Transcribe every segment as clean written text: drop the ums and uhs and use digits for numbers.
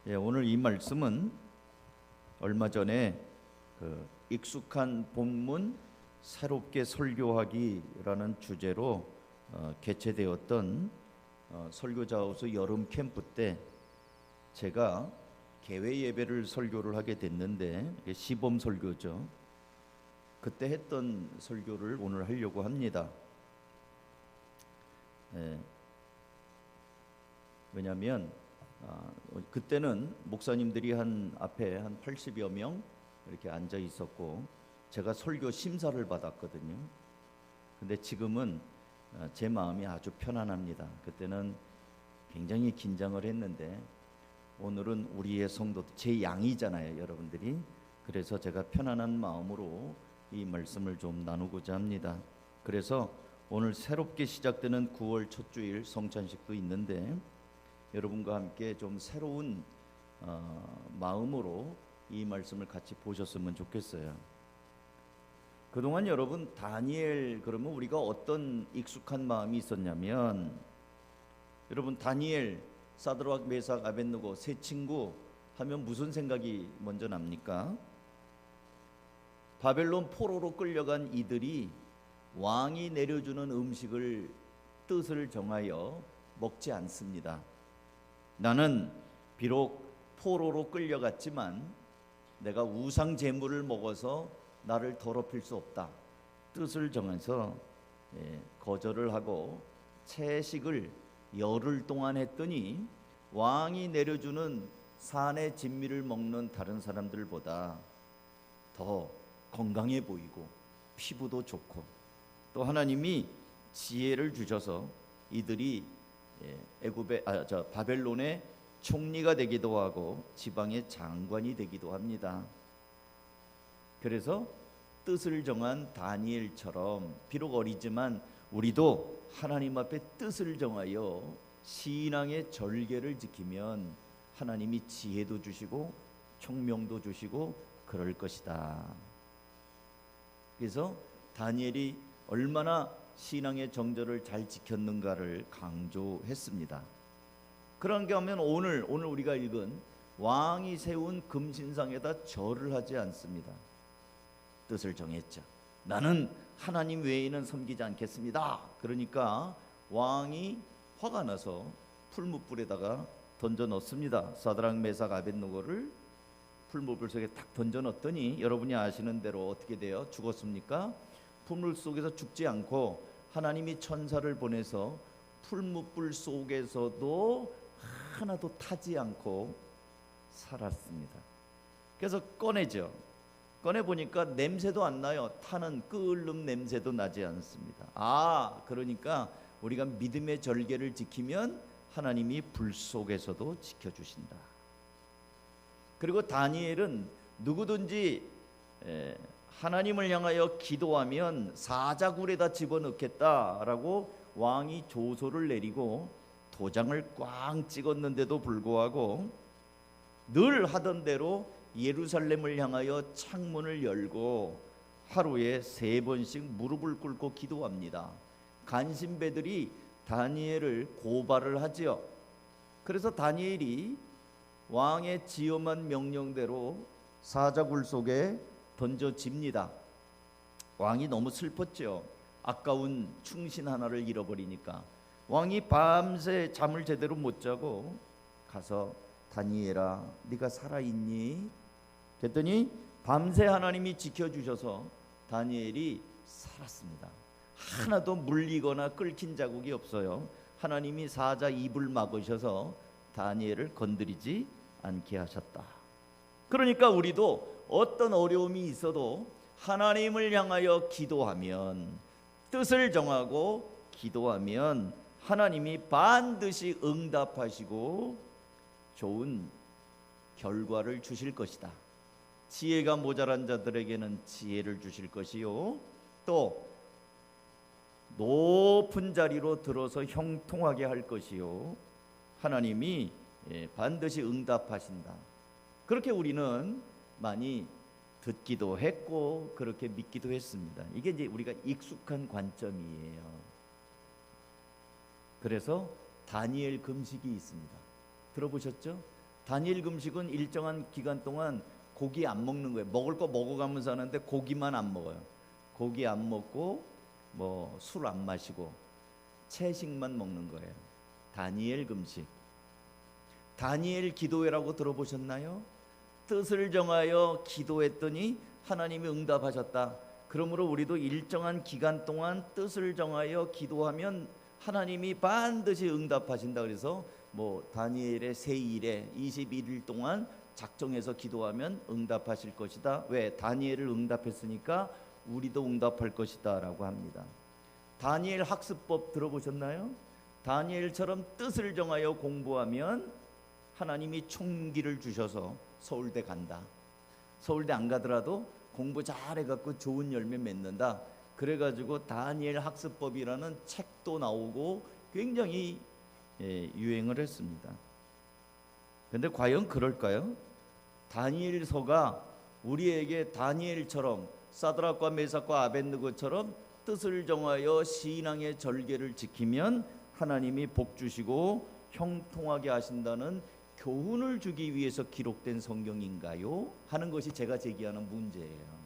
오늘 이 말씀은 얼마 전에 익숙한 본문 새롭게 설교하기라는 주제로 개최되었던 설교자우스 여름 캠프 때 제가 개회 예배를 설교를 하게 됐는데 시범 설교죠. 그때 했던 설교를 오늘 하려고 합니다. 왜냐하면 그때는 목사님들이 앞에 한 80여 명 이렇게 앉아 있었고 제가 설교 심사를 받았거든요. 근데 지금은 제 마음이 아주 편안합니다. 그때는 굉장히 긴장을 했는데 오늘은 우리의 성도 제 양이잖아요, 여러분들이. 그래서 제가 편안한 마음으로 이 말씀을 좀 나누고자 합니다. 그래서 오늘 새롭게 시작되는 9월 첫 주일 성찬식도 있는데 여러분과 함께 좀 새로운 마음으로 이 말씀을 같이 보셨으면 좋겠어요. 그동안 여러분 다니엘 그러면 우리가 어떤 익숙한 마음이 있었냐면 여러분 다니엘, 사드락, 메삭, 아벳느고 세 친구 하면 무슨 생각이 먼저 납니까? 바벨론 포로로 끌려간 이들이 왕이 내려주는 음식을 뜻을 정하여 먹지 않습니다. 나는 비록 포로로 끌려갔지만 내가 우상 제물을 먹어서 나를 더럽힐 수 없다. 뜻을 정해서 거절을 하고 채식을 열흘 동안 했더니 왕이 내려주는 산의 진미를 먹는 다른 사람들보다 더 건강해 보이고 피부도 좋고 또 하나님이 지혜를 주셔서 이들이 바벨론의 총리가 되기도 하고 지방의 장관이 되기도 합니다. 그래서 뜻을 정한 다니엘처럼 비록 어리지만 우리도 하나님 앞에 뜻을 정하여 신앙의 절개를 지키면 하나님이 지혜도 주시고 총명도 주시고 그럴 것이다. 그래서 다니엘이 얼마나 신앙의 정절을 잘 지켰는가를 강조했습니다. 그런가 하면 오늘 우리가 읽은 왕이 세운 금신상에다 절을 하지 않습니다. 뜻을 정했죠. 나는 하나님 외에는 섬기지 않겠습니다. 그러니까 왕이 화가 나서 풀무불에다가 던져 넣습니다. 사드락, 메삭, 아벳느고를 풀무불 속에 딱 던져 넣었더니 여러분이 아시는 대로 어떻게 돼요? 죽었습니까? 풀물 속에서 죽지 않고 하나님이 천사를 보내서 풀무불 속에서도 하나도 타지 않고 살았습니다. 그래서 꺼내죠. 꺼내보니까 냄새도 안 나요. 타는 끓는 냄새도 나지 않습니다. 그러니까 우리가 믿음의 절개를 지키면 하나님이 불 속에서도 지켜주신다. 그리고 다니엘은 누구든지 하나님을 향하여 기도하면 사자굴에다 집어넣겠다라고 왕이 조소를 내리고 도장을 꽝 찍었는데도 불구하고 늘 하던 대로 예루살렘을 향하여 창문을 열고 하루에 3번씩 무릎을 꿇고 기도합니다. 간신배들이 다니엘을 고발을 하지요. 그래서 다니엘이 왕의 지엄한 명령대로 사자굴 속에 던져집니다. 왕이 너무 슬펐죠. 아까운 충신 하나를 잃어버리니까 왕이 밤새 잠을 제대로 못 자고 가서 다니엘아 네가 살아있니? 그랬더니 밤새 하나님이 지켜주셔서 다니엘이 살았습니다. 하나도 물리거나 끓긴 자국이 없어요. 하나님이 사자 입을 막으셔서 다니엘을 건드리지 않게 하셨다. 그러니까 우리도 어떤 어려움이 있어도 하나님을 향하여 기도하면 뜻을 정하고 기도하면 하나님이 반드시 응답하시고 좋은 결과를 주실 것이다. 지혜가 모자란 자들에게는 지혜를 주실 것이요 또 높은 자리로 들어서 형통하게 할 것이요 하나님이 반드시 응답하신다. 그렇게 우리는 많이 듣기도 했고 그렇게 믿기도 했습니다. 이게 이제 우리가 익숙한 관점이에요. 그래서 다니엘 금식이 있습니다. 들어보셨죠? 다니엘 금식은 일정한 기간 동안 고기 안 먹는 거예요. 먹을 거 먹어가면서 하는데 고기만 안 먹어요. 고기 안 먹고 뭐 술 안 마시고 채식만 먹는 거예요. 다니엘 금식. 다니엘 기도회라고 들어보셨나요? 뜻을 정하여 기도했더니 하나님이 응답하셨다. 그러므로 우리도 일정한 기간 동안 뜻을 정하여 기도하면 하나님이 반드시 응답하신다. 그래서 뭐 다니엘의 세일에 21일 동안 작정해서 기도하면 응답하실 것이다. 왜? 다니엘을 응답했으니까 우리도 응답할 것이다 라고 합니다. 다니엘 학습법 들어보셨나요? 다니엘처럼 뜻을 정하여 공부하면 하나님이 총기를 주셔서 서울대 간다. 서울대 안 가더라도 공부 잘해갖고 좋은 열매 맺는다. 그래가지고 다니엘 학습법이라는 책도 나오고 굉장히 유행을 했습니다. 근데 과연 그럴까요? 다니엘서가 우리에게 다니엘처럼 사드락과 메삭과 아벳느고처럼 뜻을 정하여 신앙의 절개를 지키면 하나님이 복 주시고 형통하게 하신다는 교훈을 주기 위해서 기록된 성경인가요? 하는 것이 제가 제기하는 문제예요.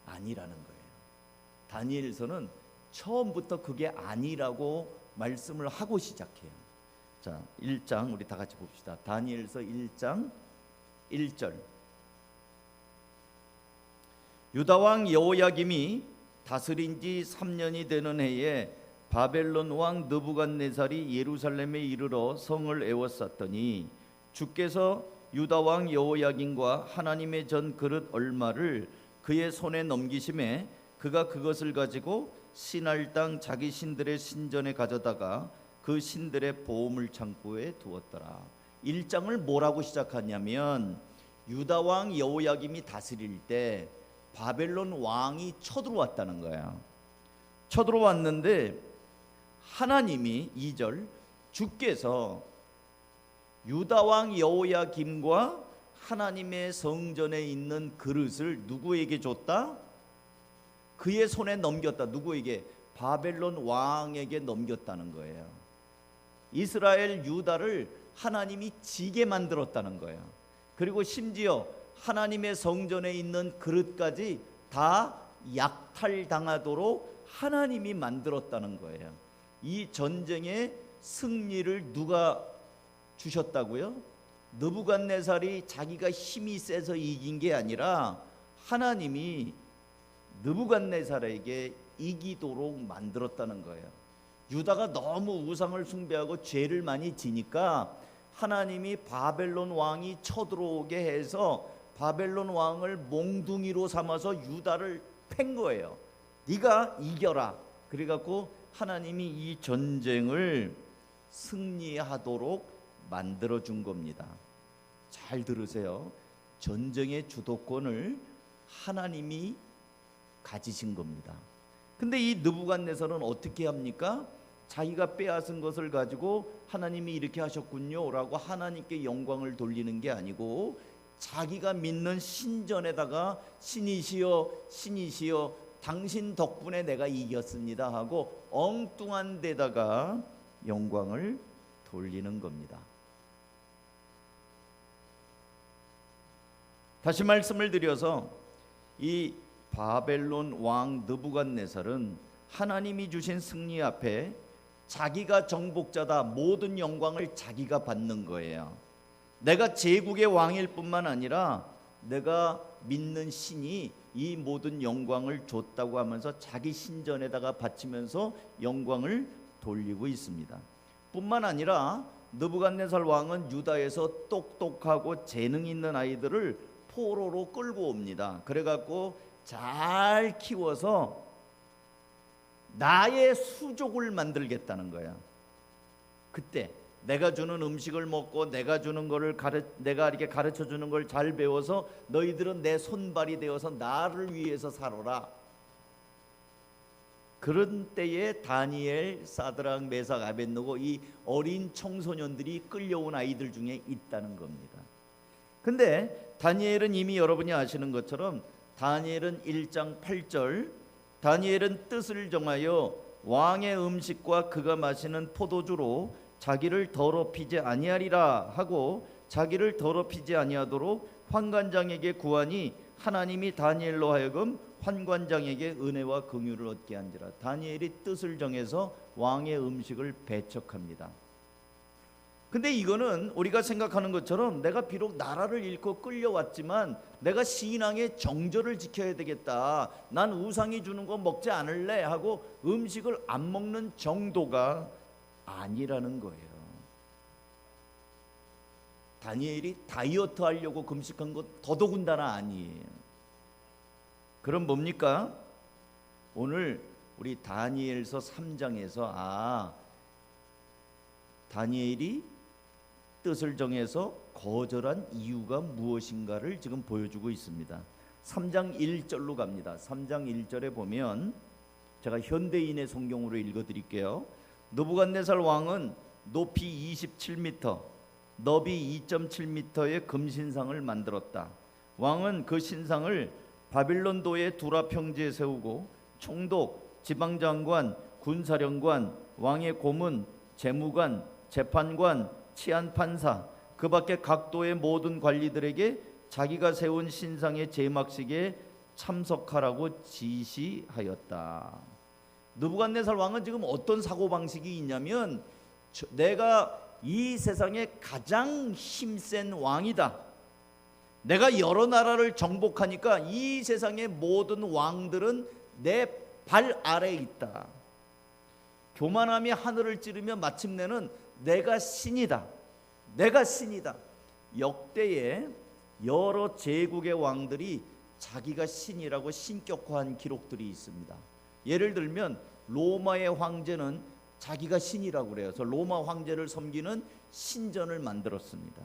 아니라는 거예요. 다니엘서는 처음부터 그게 아니라고 말씀을 하고 시작해요. 자, 1장 우리 다 같이 봅시다. 다니엘서 1장 1절. 유다 왕 여호야김이 다스린 지 3년이 되는 해에 바벨론 왕 느부갓네살이 예루살렘에 이르러 성을 에워쌌더니 주께서 유다 왕 여호야김과 하나님의 전 그릇 얼마를 그의 손에 넘기심에 그가 그것을 가지고 신할 땅 자기 신들의 신전에 가져다가 그 신들의 보물 창고에 두었더라. 1장을 뭐라고 시작하냐면 유다 왕 여호야김이 다스릴 때 바벨론 왕이 쳐들어왔다는 거야. 쳐들어왔는데 하나님이 2절 주께서 유다 왕 여호야김과 하나님의 성전에 있는 그릇을 누구에게 줬다? 그의 손에 넘겼다. 누구에게? 바벨론 왕에게 넘겼다는 거예요. 이스라엘 유다를 하나님이 지게 만들었다는 거예요. 그리고 심지어 하나님의 성전에 있는 그릇까지 다 약탈당하도록 하나님이 만들었다는 거예요. 이 전쟁의 승리를 누가 주셨다고요? 느부갓네살이 자기가 힘이 세서 이긴 게 아니라 하나님이 느부갓네살에게 이기도록 만들었다는 거예요. 유다가 너무 우상을 숭배하고 죄를 많이 지니까 하나님이 바벨론 왕이 쳐들어오게 해서 바벨론 왕을 몽둥이로 삼아서 유다를 팬 거예요. 네가 이겨라. 그래갖고 하나님이 이 전쟁을 승리하도록 만들어준 겁니다. 잘 들으세요. 전쟁의 주도권을 하나님이 가지신 겁니다. 근데 이 느부갓네살은 어떻게 합니까? 자기가 빼앗은 것을 가지고 하나님이 이렇게 하셨군요 라고 하나님께 영광을 돌리는 게 아니고 자기가 믿는 신전에다가 신이시여 신이시여 당신 덕분에 내가 이겼습니다 하고 엉뚱한 데다가 영광을 돌리는 겁니다. 다시 말씀을 드려서 이 바벨론 왕 느부갓네살은 하나님이 주신 승리 앞에 자기가 정복자다, 모든 영광을 자기가 받는 거예요. 내가 제국의 왕일 뿐만 아니라 내가 믿는 신이 이 모든 영광을 줬다고 하면서 자기 신전에다가 바치면서 영광을 돌리고 있습니다. 뿐만 아니라 느부갓네살 왕은 유다에서 똑똑하고 재능 있는 아이들을 포로로 끌고 옵니다. 그래갖고 잘 키워서 나의 수족을 만들겠다는 거야. 그때 내가 주는 음식을 먹고 내가 주는 거를 내가 이렇게 가르쳐 주는 걸 잘 배워서 너희들은 내 손발이 되어서 나를 위해서 살아라. 그런 때에 다니엘, 사드락, 메삭, 아벳느고 이 어린 청소년들이 끌려온 아이들 중에 있다는 겁니다. 근데 다니엘은 이미 여러분이 아시는 것처럼 다니엘은 1장 8절 다니엘은 뜻을 정하여 왕의 음식과 그가 마시는 포도주로 자기를 더럽히지 아니하리라 하고 자기를 더럽히지 아니하도록 환관장에게 구하니 하나님이 다니엘로 하여금 환관장에게 은혜와 긍휼을 얻게 한지라. 다니엘이 뜻을 정해서 왕의 음식을 배척합니다. 근데 이거는 우리가 생각하는 것처럼 내가 비록 나라를 잃고 끌려왔지만 내가 신앙의 정절을 지켜야 되겠다, 난 우상이 주는 거 먹지 않을래 하고 음식을 안 먹는 정도가 아니라는 거예요. 다니엘이 다이어트 하려고 금식한 것 더더군다나 아니에요. 그럼 뭡니까? 오늘 우리 다니엘서 3장에서 다니엘이 뜻을 정해서 거절한 이유가 무엇인가를 지금 보여주고 있습니다. 3장 1절로 갑니다. 3장 1절에 보면 제가 현대인의 성경으로 읽어드릴게요. 느부갓네살 왕은 높이 27m, 너비 2.7m의 금신상을 만들었다. 왕은 그 신상을 바빌론도의 두라 평지에 세우고 총독, 지방장관, 군사령관, 왕의 고문, 재무관, 재판관, 치안판사, 그 밖에 각도의 모든 관리들에게 자기가 세운 신상의 제막식에 참석하라고 지시하였다. 느부갓네살 왕은 지금 어떤 사고방식이 있냐면, 내가 이 세상에 가장 힘센 왕이다, 내가 여러 나라를 정복하니까 이 세상의 모든 왕들은 내 발 아래에 있다. 교만함이 하늘을 찌르며 마침내는 내가 신이다, 내가 신이다. 역대에 여러 제국의 왕들이 자기가 신이라고 신격화한 기록들이 있습니다. 예를 들면 로마의 황제는 자기가 신이라고 그래요. 그래서 로마 황제를 섬기는 신전을 만들었습니다.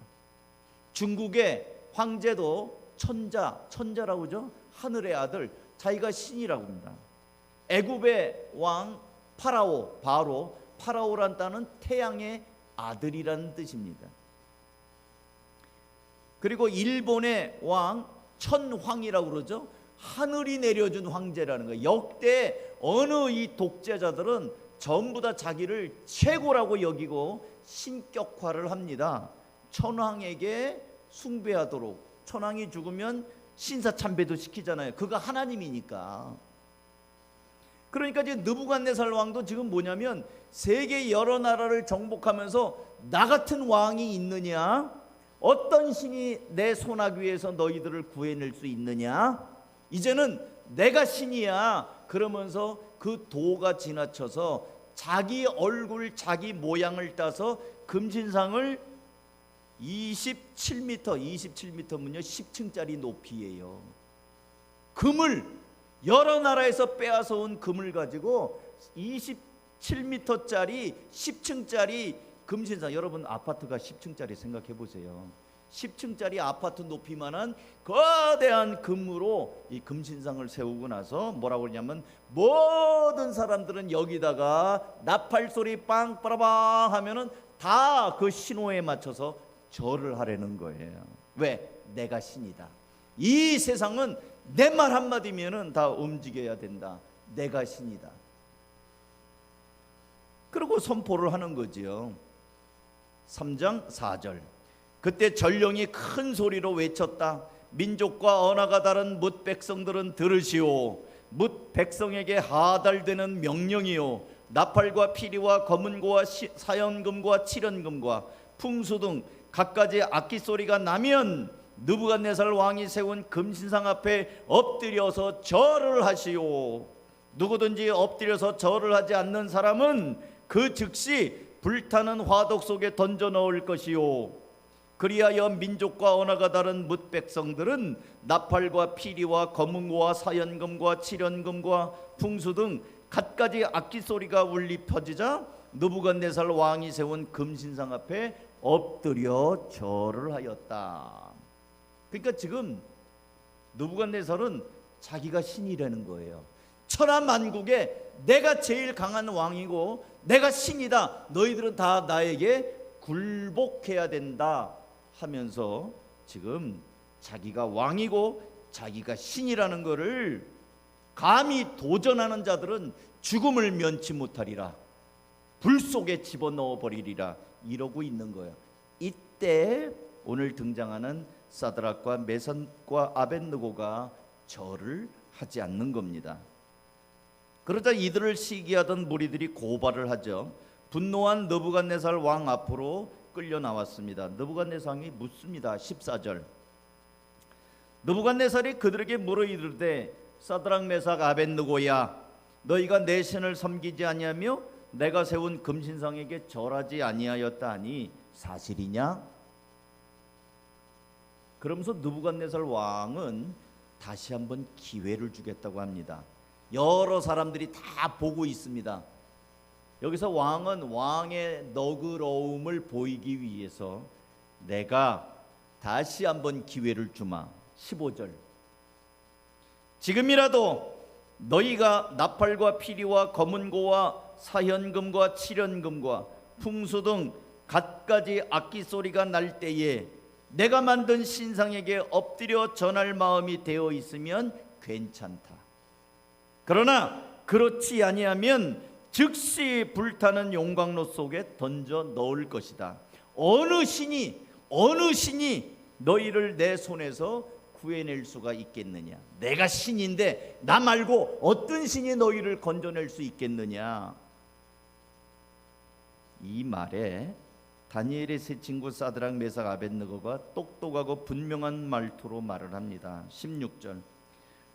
중국의 황제도 천자라고 그러죠. 하늘의 아들, 자기가 신이라고 합니다. 애굽의 왕 파라오란 단은 태양의 아들이라는 뜻입니다. 그리고 일본의 왕 천황이라고 그러죠. 하늘이 내려준 황제라는 거예요. 역대 어느 이 독재자들은 전부 다 자기를 최고라고 여기고 신격화를 합니다. 천황에게 숭배하도록. 천황이 죽으면 신사참배도 시키잖아요. 그가 하나님이니까. 그러니까 지금 느부갓네살 왕도 지금 뭐냐면, 세계 여러 나라를 정복하면서 나 같은 왕이 있느냐, 어떤 신이 내 손아귀에서 너희들을 구해낼 수 있느냐, 이제는 내가 신이야 그러면서 그 도가 지나쳐서 자기 얼굴, 자기 모양을 따서 금신상을 27m면요 10층짜리 높이예요. 금을, 여러 나라에서 빼앗아 온 금을 가지고 27m짜리 10층짜리 금신상, 여러분 아파트가 10층짜리 생각해 보세요. 10층짜리 아파트 높이만한 거대한 금으로 이 금신상을 세우고 나서 뭐라고 그러냐면, 모든 사람들은 여기다가 나팔 소리 빵빠라방 하면은 다 그 신호에 맞춰서 절을 하려는 거예요. 왜? 내가 신이다. 이 세상은 내 말 한마디면은 다 움직여야 된다. 내가 신이다. 그리고 선포를 하는 거지요. 3장 4절. 그때 전령이 큰 소리로 외쳤다. 민족과 언어가 다른 뭇 백성들은 들으시오. 뭇 백성에게 하달되는 명령이요, 나팔과 피리와 검은고와 사연금과 칠연금과 풍수 등 갖가지 악기 소리가 나면 느부갓네살 왕이 세운 금신상 앞에 엎드려서 절을 하시오. 누구든지 엎드려서 절을 하지 않는 사람은 그 즉시 불타는 화덕 속에 던져 넣을 것이요, 그리하여 민족과 언어가 다른 뭇 백성들은 나팔과 피리와 검은고와 사연금과 칠연금과 풍수 등 갖가지 악기 소리가 울리 퍼지자 느부갓네살 왕이 세운 금신상 앞에 엎드려 절을 하였다. 그러니까 지금 느부갓네살은 자기가 신이라는 거예요. 천하만국에 내가 제일 강한 왕이고 내가 신이다, 너희들은 다 나에게 굴복해야 된다 하면서 지금 자기가 왕이고 자기가 신이라는 것을 감히 도전하는 자들은 죽음을 면치 못하리라, 불 속에 집어넣어 버리리라 이러고 있는 거예요. 이때 오늘 등장하는 사드락과 메삭과 아벳느고가 절을 하지 않는 겁니다. 그러자 이들을 시기하던 무리들이 고발을 하죠. 분노한 느부갓네살 왕 앞으로 끌려 나왔습니다. 느부갓네살이 묻습니다. 14절. 느부갓네살이 그들에게 물어 이르되 사드락 메삭 아벳느고야, 너희가 내 신을 섬기지 아니하며 내가 세운 금신상에게 절하지 아니하였다 하니 사실이냐? 그러면서 느부갓네살 왕은 다시 한번 기회를 주겠다고 합니다. 여러 사람들이 다 보고 있습니다. 여기서 왕은 왕의 너그러움을 보이기 위해서 내가 다시 한번 기회를 주마. 15절. 지금이라도 너희가 나팔과 피리와 검은고와 사현금과 칠현금과 풍수 등 갖가지 악기 소리가 날 때에 내가 만든 신상에게 엎드려 전할 마음이 되어 있으면 괜찮다. 그러나 그렇지 아니하면 즉시 불타는 용광로 속에 던져 넣을 것이다. 어느 신이 너희를 내 손에서 구해낼 수가 있겠느냐? 내가 신인데 나 말고 어떤 신이 너희를 건져낼 수 있겠느냐? 이 말에 다니엘의 세 친구 사드락 메삭 아벳느고가 똑똑하고 분명한 말투로 말을 합니다. 16절.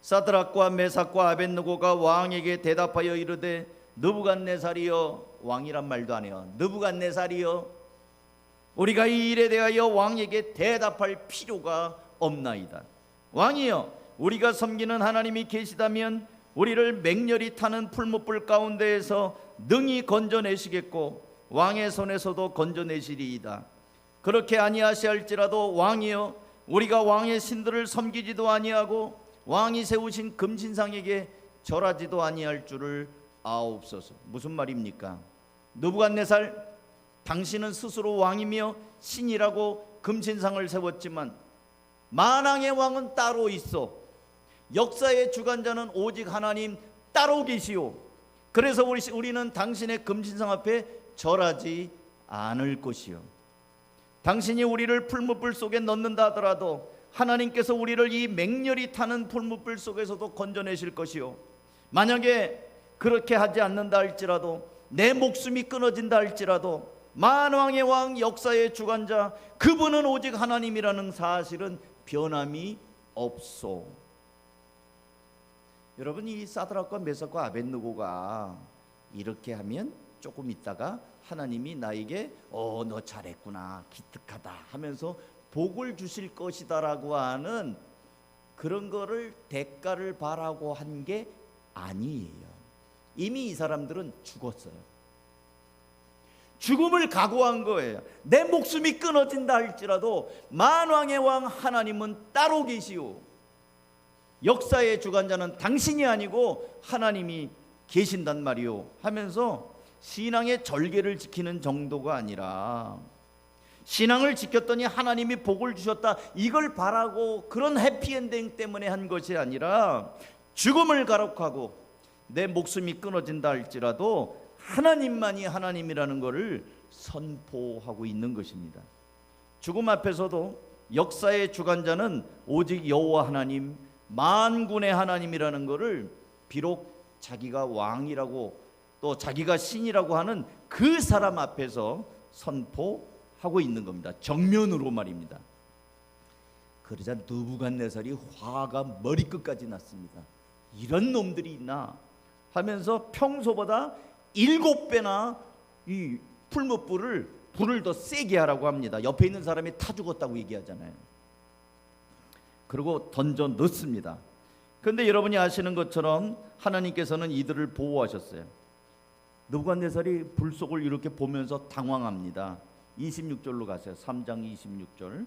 사드락과 메삭과 아벳느고가 왕에게 대답하여 이르되 느부갓네살이여, 왕이란 말도 안 해요. 느부갓네살이여, 우리가 이 일에 대하여 왕에게 대답할 필요가 없나이다. 왕이여, 우리가 섬기는 하나님이 계시다면 우리를 맹렬히 타는 풀무불 가운데에서 능히 건져내시겠고 왕의 손에서도 건져내시리이다. 그렇게 아니하시할지라도 왕이여, 우리가 왕의 신들을 섬기지도 아니하고 왕이 세우신 금신상에게 절하지도 아니할 줄을 아옵소서. 무슨 말입니까? 느부갓네살, 당신은 스스로 왕이며 신이라고 금신상을 세웠지만 만왕의 왕은 따로 있어. 역사의 주관자는 오직 하나님 따로 계시오. 그래서 우리는 당신의 금신상 앞에 절하지 않을 것이요. 당신이 우리를 풀무불 속에 넣는다 하더라도 하나님께서 우리를 이 맹렬히 타는 풀무불 속에서도 건져내실 것이요. 만약에 그렇게 하지 않는다 할지라도, 내 목숨이 끊어진다 할지라도 만왕의 왕, 역사의 주관자, 그분은 오직 하나님이라는 사실은 변함이 없소. 여러분, 이 사드락과 메삭과 아벳느고가 이렇게 하면 조금 있다가 하나님이 나에게 너 잘했구나, 기특하다 하면서 복을 주실 것이다라고 하는 그런 거를 대가를 바라고 한 게 아니에요. 이미 이 사람들은 죽었어요. 죽음을 각오한 거예요. 내 목숨이 끊어진다 할지라도 만왕의 왕 하나님은 따로 계시오. 역사의 주관자는 당신이 아니고 하나님이 계신단 말이오 하면서 신앙의 절개를 지키는 정도가 아니라, 신앙을 지켰더니 하나님이 복을 주셨다 이걸 바라고 그런 해피엔딩 때문에 한 것이 아니라 죽음을 가록하고 내 목숨이 끊어진다 할지라도 하나님만이 하나님이라는 것을 선포하고 있는 것입니다. 죽음 앞에서도 역사의 주관자는 오직 여호와 하나님, 만군의 하나님이라는 것을 비록 자기가 왕이라고 또 자기가 신이라고 하는 그 사람 앞에서 선포하고 있는 겁니다. 정면으로 말입니다. 그러자 느부갓네살이 화가 머리끝까지 났습니다. 이런 놈들이 있나 하면서 평소보다 7배나 이 불을 더 세게 하라고 합니다. 옆에 있는 사람이 타 죽었다고 얘기하잖아요. 그리고 던져 넣습니다. 그런데 여러분이 아시는 것처럼 하나님께서는 이들을 보호하셨어요. 느부갓네살이 불 속을 이렇게 보면서 당황합니다. 26절로 가세요. 3장 26절.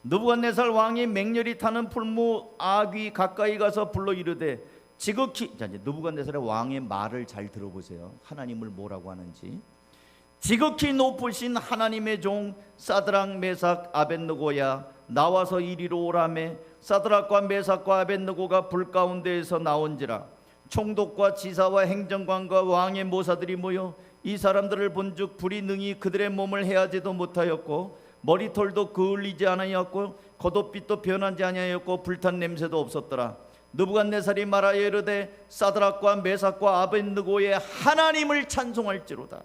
느부갓네살 왕이 맹렬히 타는 풀무 아귀 가까이 가서 불러 이르되 지극히, 자, 이제 느부갓네살의 왕의 말을 잘 들어보세요. 하나님을 뭐라고 하는지. 지극히 높으신 하나님의 종 사드락 메삭 아벳느고야, 나와서 이리로 오라매. 사드락과 메삭과 아벳느고가 불 가운데에서 나온지라. 총독과 지사와 행정관과 왕의 모사들이 모여 이 사람들을 본즉 불이 능히 그들의 몸을 해하지도 못하였고 머리털도 그을리지 아니하였고 겉옷빛도 변하지 아니하였고 불탄 냄새도 없었더라. 느부갓네살이 말하여 이르되 사드락과 메삭과 아벳느고의 하나님을 찬송할지로다.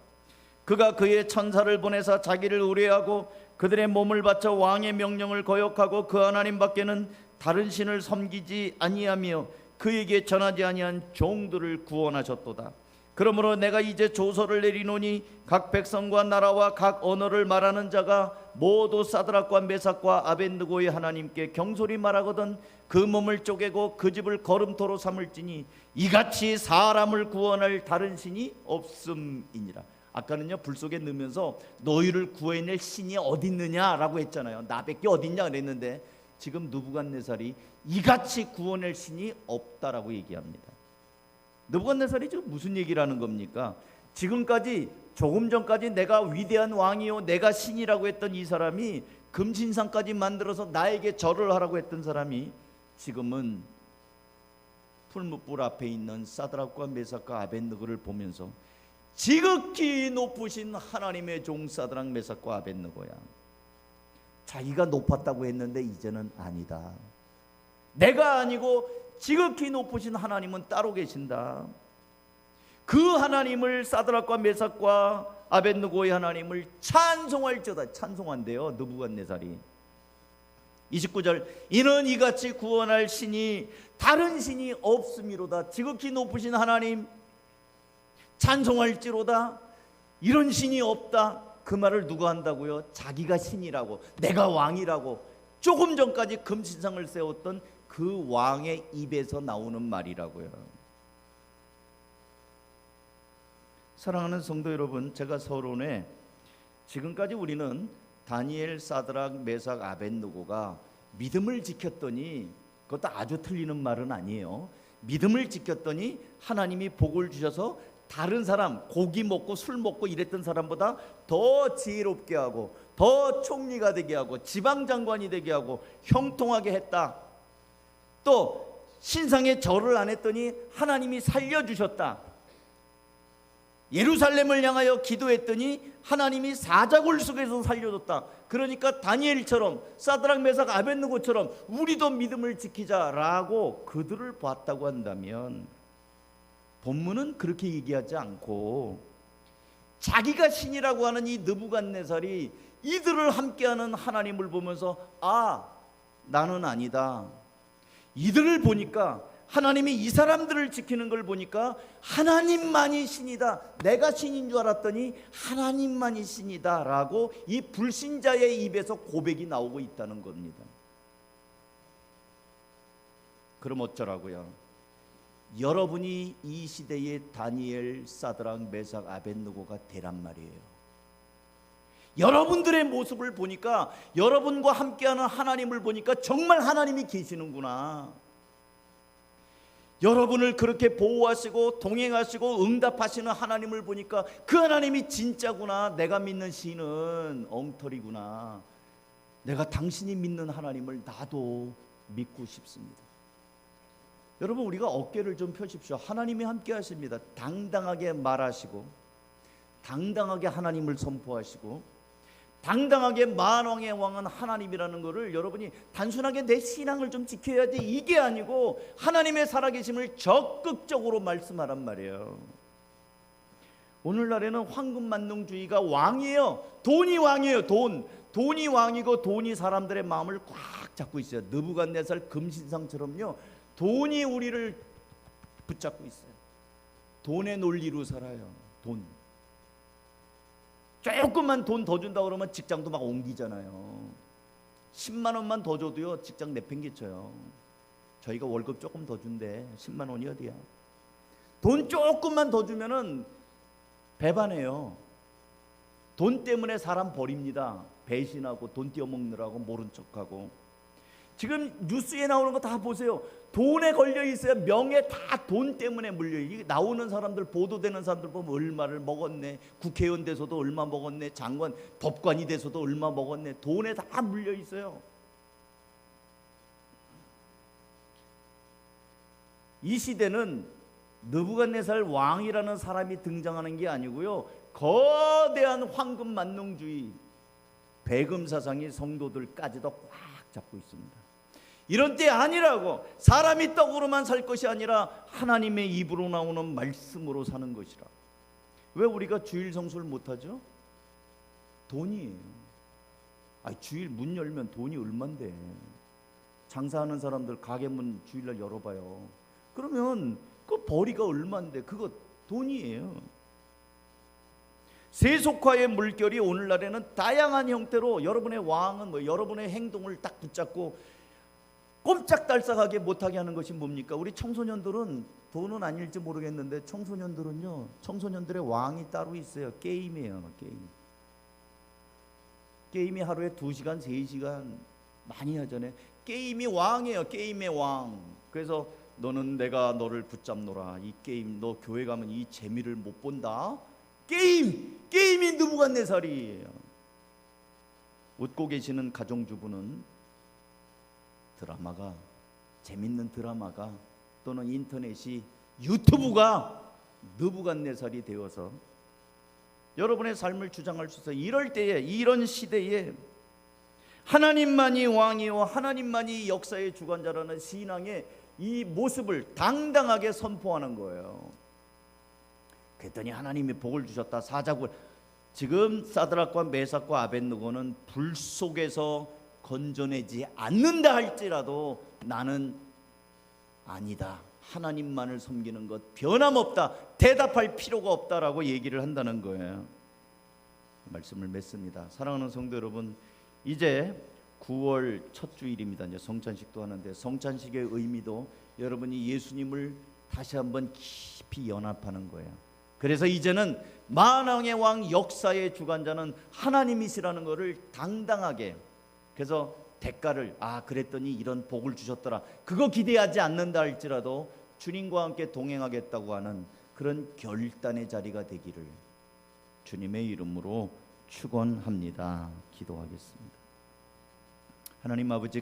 그가 그의 천사를 보내사 자기를 의뢰하고 그들의 몸을 바쳐 왕의 명령을 거역하고 그 하나님 밖에는 다른 신을 섬기지 아니하며 그에게 전하지 아니한 종들을 구원하셨도다. 그러므로 내가 이제 조서를 내리노니 각 백성과 나라와 각 언어를 말하는 자가 모두 사드락과 메삭과 아벳느고의 하나님께 경솔히 말하거든 그 몸을 쪼개고 그 집을 거름토로 삼을지니 이같이 사람을 구원할 다른 신이 없음이니라. 아까는요 불 속에 넣으면서 너희를 구해낼 신이 어디 있느냐라고 했잖아요. 나밖에 어디 있냐 그랬는데 지금 느부갓네살이 이같이 구원할 신이 없다라고 얘기합니다. 느부갓네살이 지금 무슨 얘기를 하는 겁니까? 지금까지 조금 전까지 내가 위대한 왕이요 내가 신이라고 했던 이 사람이 금신상까지 만들어서 나에게 절을 하라고 했던 사람이 지금은 풀무불 앞에 있는 사드락과 메삭과 아벳느고를 보면서 지극히 높으신 하나님의 종 사드락 메삭과 아벳느고야, 자기가 높았다고 했는데 이제는 아니다. 내가 아니고 지극히 높으신 하나님은 따로 계신다. 그 하나님을 사드락과 메삭과 아벳느고의 하나님을 찬송할지어다. 찬송한대요 느부갓네살이. 29절 이는 이같이 구원할 신이 다른 신이 없음이로다. 지극히 높으신 하나님 찬송할지로다. 이런 신이 없다. 그 말을 누가 한다고요? 자기가 신이라고 내가 왕이라고 조금 전까지 금신상을 세웠던 그 왕의 입에서 나오는 말이라고요. 사랑하는 성도 여러분, 제가 서론에 지금까지 우리는 다니엘, 사드락, 메삭, 아벳느고가 믿음을 지켰더니, 그것도 아주 틀리는 말은 아니에요. 믿음을 지켰더니 하나님이 복을 주셔서 다른 사람, 고기 먹고 술 먹고 이랬던 사람보다 더 지혜롭게 하고 더 총리가 되게 하고 지방장관이 되게 하고 형통하게 했다. 또 신상에 절을 안 했더니 하나님이 살려주셨다. 예루살렘을 향하여 기도했더니 하나님이 사자굴 속에서 살려줬다. 그러니까 다니엘처럼 사드락 메삭 아벳느고처럼 우리도 믿음을 지키자라고 그들을 봤다고 한다면, 본문은 그렇게 얘기하지 않고 자기가 신이라고 하는 이 느부갓네살이 이들을 함께하는 하나님을 보면서 아, 나는 아니다. 이들을 보니까 하나님이 이 사람들을 지키는 걸 보니까 하나님만이 신이다. 내가 신인 줄 알았더니 하나님만이 신이다 라고 이 불신자의 입에서 고백이 나오고 있다는 겁니다. 그럼 어쩌라고요? 여러분이 이 시대의 다니엘, 사드락, 메삭, 아벳느고가 되란 말이에요. 여러분들의 모습을 보니까, 여러분과 함께하는 하나님을 보니까 정말 하나님이 계시는구나. 여러분을 그렇게 보호하시고 동행하시고 응답하시는 하나님을 보니까 그 하나님이 진짜구나. 내가 믿는 신은 엉터리구나. 내가 당신이 믿는 하나님을 나도 믿고 싶습니다. 여러분, 우리가 어깨를 좀 펴십시오. 하나님이 함께 하십니다. 당당하게 말하시고 당당하게 하나님을 선포하시고 당당하게 만왕의 왕은 하나님이라는 것을 여러분이 단순하게 내 신앙을 좀 지켜야지 이게 아니고 하나님의 살아계심을 적극적으로 말씀하란 말이에요. 오늘날에는 황금만능주의가 왕이에요. 돈이 왕이에요. 돈이 왕이고 돈이 사람들의 마음을 꽉 잡고 있어요. 느부갓네살 금신상처럼요, 돈이 우리를 붙잡고 있어요. 돈의 논리로 살아요. 돈. 조금만 돈 더 준다 그러면 직장도 막 옮기잖아요. 10만 원만 더 줘도요 직장 내팽개쳐요. 저희가 월급 조금 더 준대 10만 원이 어디야. 돈 조금만 더 주면은 배반해요. 돈 때문에 사람 버립니다. 배신하고 돈 떼어먹느라고 모른 척하고. 지금 뉴스에 나오는 거 다 보세요. 돈에 걸려 있어요. 명예 다 돈 때문에 물려. 나오는 사람들, 보도되는 사람들 보면 얼마를 먹었네. 국회의원 돼서도 얼마 먹었네. 장관, 법관이 돼서도 얼마 먹었네. 돈에 다 물려 있어요. 이 시대는 느부갓네살 왕이라는 사람이 등장하는 게 아니고요, 거대한 황금 만능주의 배금 사상이 성도들까지도 꽉 잡고 있습니다. 이런 때 아니라고. 사람이 떡으로만 살 것이 아니라 하나님의 입으로 나오는 말씀으로 사는 것이라. 왜 우리가 주일 성수를 못하죠? 돈이에요. 주일 문 열면 돈이 얼만데. 장사하는 사람들 가게 문 주일날 열어봐요. 그러면 그 벌이가 얼만데. 그거 돈이에요. 세속화의 물결이 오늘날에는 다양한 형태로 여러분의 왕은 여러분의 행동을 딱 붙잡고 꼼짝달싹하게 못하게 하는 것이 뭡니까? 우리 청소년들은 돈은 아닐지 모르겠는데 청소년들의 왕이 따로 있어요. 게임이에요. 게임이 하루에 2시간 3시간 많이 하잖아요. 게임이 왕이에요. 게임의 왕. 그래서 너는 내가 너를 붙잡노라. 이 게임 너 교회 가면 이 재미를 못 본다. 게임이 느부갓네살이에요. 웃고 계시는 가정주부는 재밌는 드라마가 또는 인터넷이 유튜브가 느부갓네살이 되어서 여러분의 삶을 주장할 수 있어요. 이럴 때에, 이런 시대에 하나님만이 왕이요 하나님만이 역사의 주관자라는 신앙의 이 모습을 당당하게 선포하는 거예요. 그랬더니 하나님이 복을 주셨다. 사자굴. 지금 사드락과 메삭과 아벳느고는 불 속에서 건져내지 않는다 할지라도 나는 아니다. 하나님만을 섬기는 것 변함없다. 대답할 필요가 없다라고 얘기를 한다는 거예요. 말씀을 맺습니다. 사랑하는 성도 여러분, 이제 9월 첫 주일입니다. 이제 성찬식도 하는데 성찬식의 의미도 여러분이 예수님을 다시 한번 깊이 연합하는 거예요. 그래서 이제는 만왕의 왕 역사의 주관자는 하나님이시라는 것을 당당하게, 그래서 대가를 그랬더니 이런 복을 주셨더라 그거 기대하지 않는다 할지라도 주님과 함께 동행하겠다고 하는 그런 결단의 자리가 되기를 주님의 이름으로 축원합니다. 기도하겠습니다. 하나님 아버지